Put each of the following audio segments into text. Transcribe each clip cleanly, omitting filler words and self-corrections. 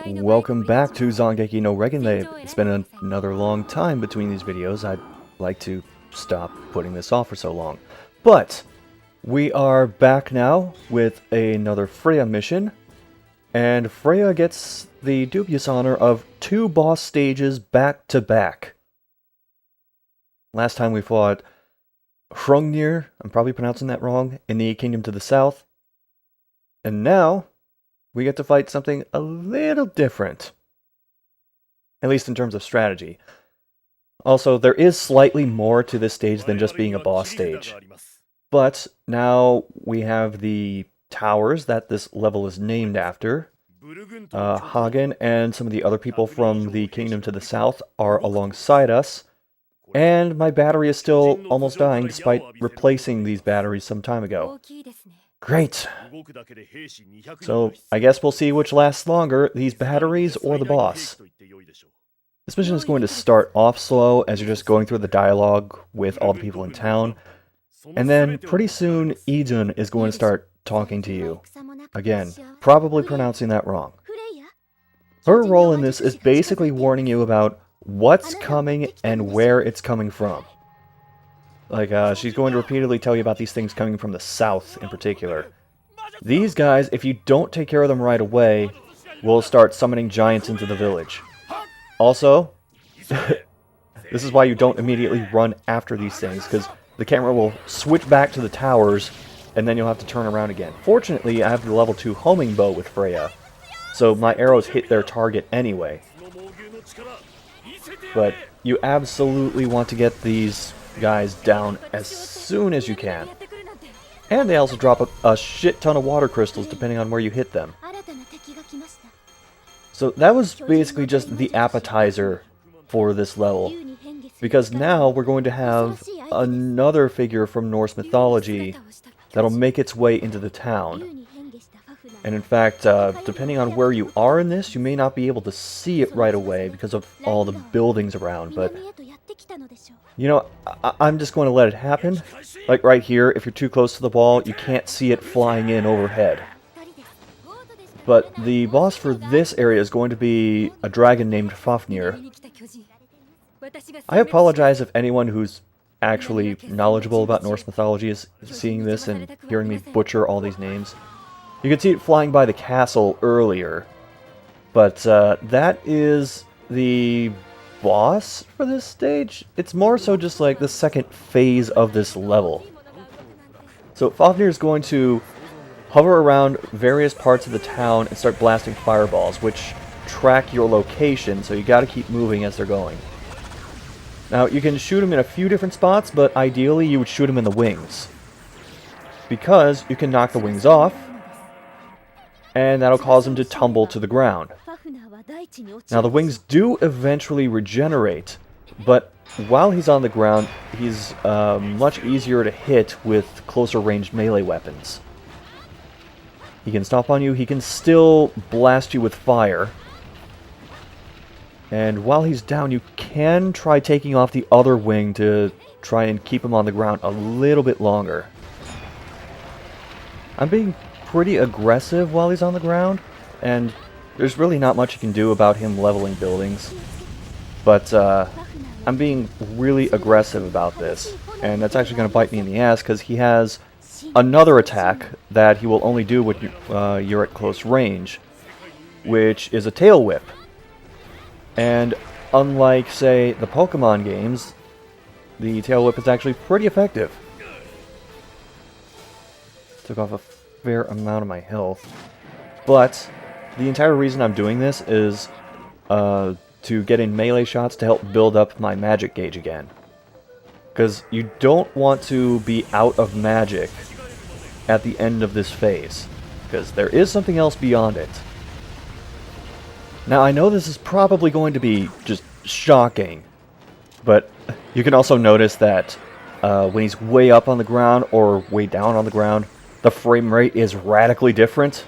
Welcome back to Zangeki no Reginleiv. It's been another long time between these videos. I'd like to stop putting this off for so long. But we are back now with another Freya mission. And Freya gets the dubious honor of 2 boss stages back to back. Last time we fought Fafnir, I'm probably pronouncing that wrong, in the kingdom to the south. And now we get to fight something a little different. At least in terms of strategy. Also, there is slightly more to this stage than just being a boss stage. But now we have the towers that this level is named after. Hagen and some of the other people from the kingdom to the south are alongside us. And my battery is still almost dying despite replacing these batteries some time ago. Great! So, I guess we'll see which lasts longer, these batteries or the boss. This mission is going to start off slow as you're just going through the dialogue with all the people in town. And then, pretty soon, Idun is going to start talking to you. Again, probably pronouncing that wrong. Her role in this is basically warning you about what's coming and where it's coming from. Like, she's going to repeatedly tell you about these things coming from the south in particular. These guys, if you don't take care of them right away, will start summoning giants into the village. Also, this is why you don't immediately run after these things, because the camera will switch back to the towers, and then you'll have to turn around again. Fortunately, I have the level 2 homing bow with Freya, so my arrows hit their target anyway. But you absolutely want to get these guys down as soon as you can. And they also drop a shit ton of water crystals depending on where you hit them. So that was basically just the appetizer for this level. Because now we're going to have another figure from Norse mythology that'll make its way into the town. And in fact, depending on where you are in this, you may not be able to see it right away because of all the buildings around, but you know, I'm just going to let it happen. Like right here, if you're too close to the ball, you can't see it flying in overhead. But the boss for this area is going to be a dragon named Fafnir. I apologize if anyone who's actually knowledgeable about Norse mythology is seeing this and hearing me butcher all these names. You can see it flying by the castle earlier, but that is the boss for this stage. It's more so just like the second phase of this level. So Fafnir is going to hover around various parts of the town and start blasting fireballs, which track your location, so you gotta keep moving as they're going. Now, you can shoot him in a few different spots, but ideally you would shoot him in the wings, because you can knock the wings off, and that'll cause him to tumble to the ground. Now, the wings do eventually regenerate, but while he's on the ground, he's much easier to hit with closer ranged melee weapons. He can stomp on you, he can still blast you with fire. And while he's down, you can try taking off the other wing to try and keep him on the ground a little bit longer. I'm being pretty aggressive while he's on the ground, and there's really not much you can do about him leveling buildings. But I'm being really aggressive about this, and that's actually going to bite me in the ass because he has another attack that he will only do when you're at close range, which is a tail whip. And unlike, say, the Pokemon games, the tail whip is actually pretty effective. Took off a fair amount of my health. But the entire reason I'm doing this is to get in melee shots to help build up my magic gauge again. Because you don't want to be out of magic at the end of this phase, because there is something else beyond it. Now, I know this is probably going to be just shocking, but you can also notice that when he's way up on the ground or way down on the ground, the frame rate is radically different.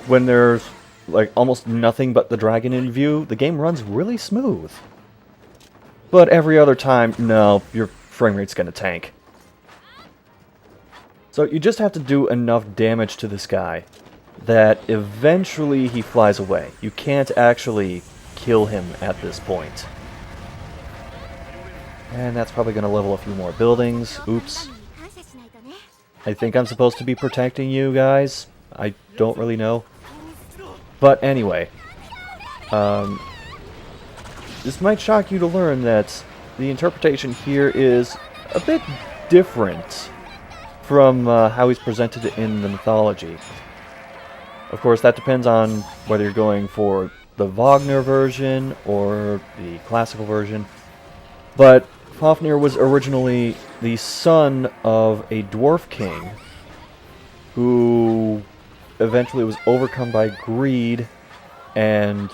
When there's like almost nothing but the dragon in view, the game runs really smooth. But every other time, no, your frame rate's gonna tank. So you just have to do enough damage to this guy that eventually he flies away. You can't actually kill him at this point. And that's probably going to level a few more buildings. Oops. I think I'm supposed to be protecting you guys. I don't really know. But anyway. This might shock you to learn that the interpretation here is a bit different from how he's presented in the mythology. Of course, that depends on whether you're going for the Wagner version or the classical version. But Fafnir was originally the son of a dwarf king who eventually was overcome by greed and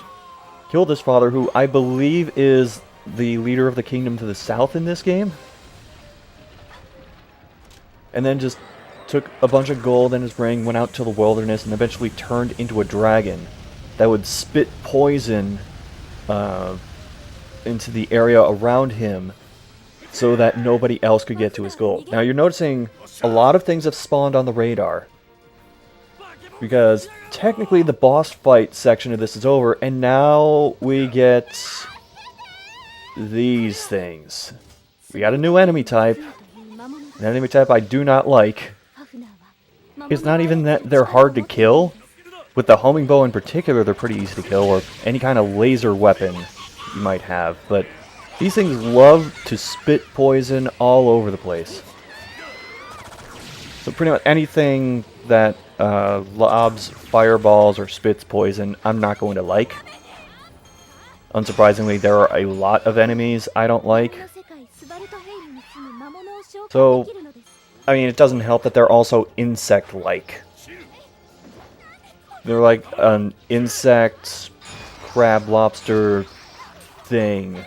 killed his father, who I believe is the leader of the kingdom to the south in this game. And then just took a bunch of gold in his ring, went out to the wilderness, and eventually turned into a dragon that would spit poison into the area around him so that nobody else could get to his gold. Now you're noticing a lot of things have spawned on the radar, because technically the boss fight section of this is over, and now we get these things. We got a new enemy type. An enemy type I do not like. It's not even that they're hard to kill. With the homing bow in particular, they're pretty easy to kill, or any kind of laser weapon you might have. But these things love to spit poison all over the place. So pretty much anything that lobs fireballs or spits poison, I'm not going to like. Unsurprisingly, there are a lot of enemies I don't like. So, I mean, it doesn't help that they're also insect-like. They're like an insect, crab, lobster thing.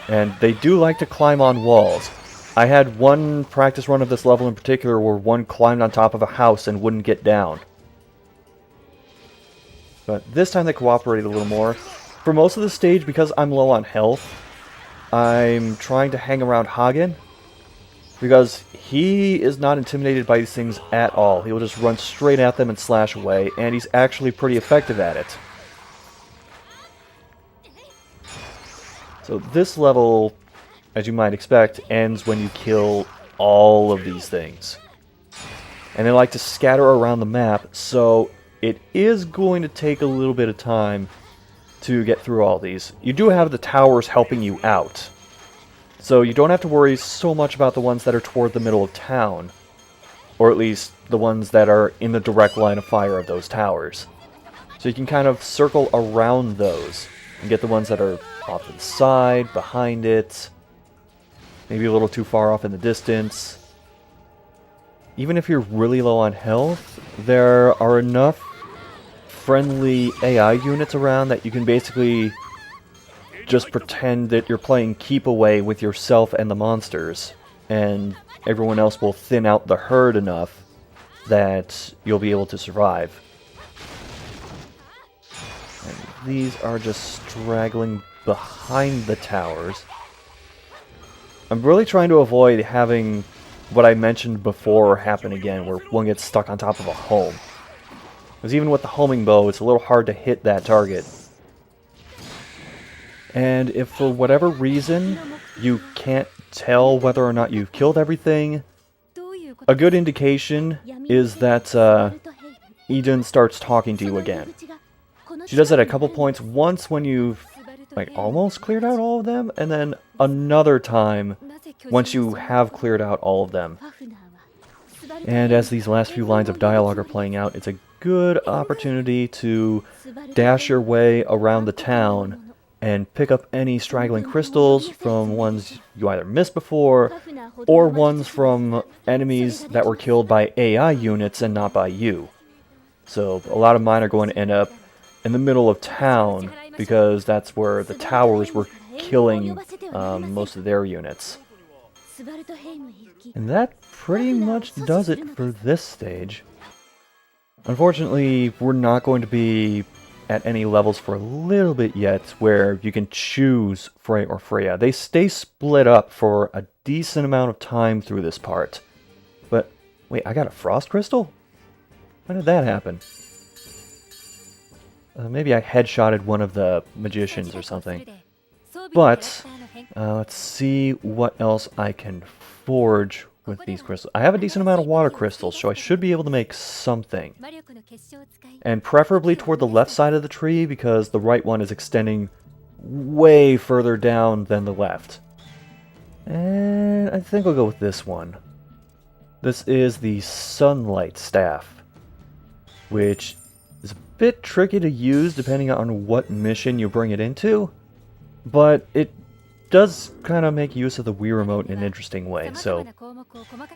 And they do like to climb on walls. I had one practice run of this level in particular where one climbed on top of a house and wouldn't get down. But this time they cooperated a little more. For most of the stage, because I'm low on health, I'm trying to hang around Hagen, because he is not intimidated by these things at all. He will just run straight at them and slash away, and he's actually pretty effective at it. So this level, as you might expect, ends when you kill all of these things. And they like to scatter around the map, so it is going to take a little bit of time to get through all these. You do have the towers helping you out, so you don't have to worry so much about the ones that are toward the middle of town, or at least the ones that are in the direct line of fire of those towers. So you can kind of circle around those and get the ones that are off to the side, behind it, maybe a little too far off in the distance. Even if you're really low on health, there are enough friendly AI units around that you can basically just pretend that you're playing keep away with yourself and the monsters, and everyone else will thin out the herd enough that you'll be able to survive. And these are just straggling behind the towers. I'm really trying to avoid having what I mentioned before happen again, where one gets stuck on top of a home. Because even with the homing bow, it's a little hard to hit that target. And if for whatever reason you can't tell whether or not you've killed everything, a good indication is that Eden starts talking to you again. She does that a couple points, once when you've like almost cleared out all of them, and then another time once you have cleared out all of them. And as these last few lines of dialogue are playing out, it's a good opportunity to dash your way around the town and pick up any straggling crystals from ones you either missed before, or ones from enemies that were killed by AI units and not by you. So a lot of mine are going to end up in the middle of town, because that's where the towers were killing most of their units. And that pretty much does it for this stage. Unfortunately, we're not going to be at any levels for a little bit yet where you can choose Freya or Freya. They stay split up for a decent amount of time through this part. But, wait, I got a frost crystal? When did that happen? Maybe I headshotted one of the magicians or something. But, let's see what else I can forge with these crystals. I have a decent amount of water crystals, so I should be able to make something. And preferably toward the left side of the tree, because the right one is extending way further down than the left. And I think I'll go with this one. This is the Sunlight Staff, which is a bit tricky to use depending on what mission you bring it into, but it does kind of make use of the Wii Remote in an interesting way, so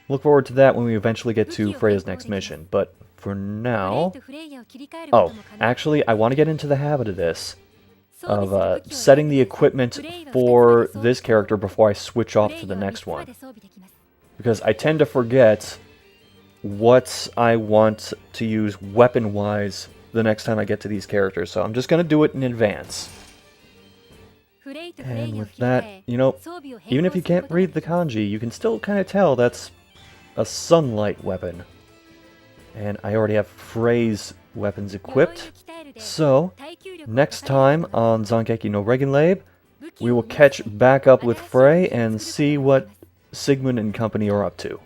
look forward to that when we eventually get to Freya's next mission. But for now... Oh, actually, I want to get into the habit of this, of setting the equipment for this character before I switch off to the next one. Because I tend to forget what I want to use weapon-wise the next time I get to these characters, so I'm just going to do it in advance. And with that, you know, even if you can't read the kanji, you can still kind of tell that's a sunlight weapon. And I already have Frey's weapons equipped, so next time on Zangeki no Reginleiv, we will catch back up with Frey and see what Sigmund and company are up to.